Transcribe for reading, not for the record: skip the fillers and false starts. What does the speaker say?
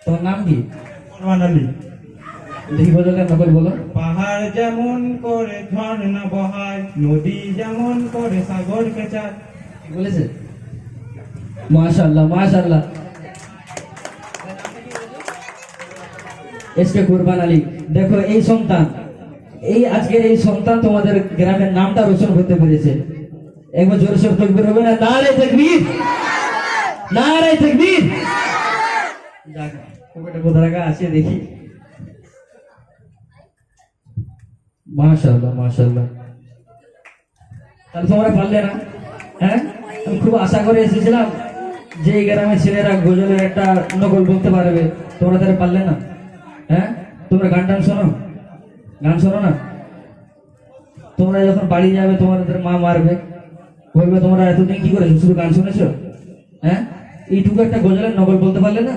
তোমার নাম কি? কুরবান আলী। দেখি গজলের নকল বলো। পাহাড় যেমন করে ঝর্ণা বহায়, নদী যেমন করে সাগরকে চায়। কি বলেছে? মাশাআল্লাহ মাশাআল্লাহ। এসকে কুরবান আলী। দেখো এই সন্তান, এই আজকের এই সন্তান তোমাদের গ্রামের নামটা রোশন করতে পেরেছে। একবার জোরে সোরে তাকবীর হবে না? নারে তাকবীর, নারে তাকবীর। যাক, পকেটে কোথা রাখা আছে দেখি। মাশাআল্লাহ মাশাআল্লাহ। তাহলে তোমরা পারলে না? হ্যাঁ, আমি খুব আশা করে এসেছিলাম যে এই গ্রামের ছেলেরা গজলের একটা নকল বলতে পারবে। তোমরা তাহলে পারলে না? হ্যাঁ, তোমরা গান টান শোনো, গান শোনো না? তোমরা যখন বাড়ি যাবে তোমাদের মা মারবে, বলবে তোমরা এতদিন কি করেছো, শুধু গান শুনেছো? হ্যাঁ, এইটুকু একটা গজলের নকল বলতে পারলে না?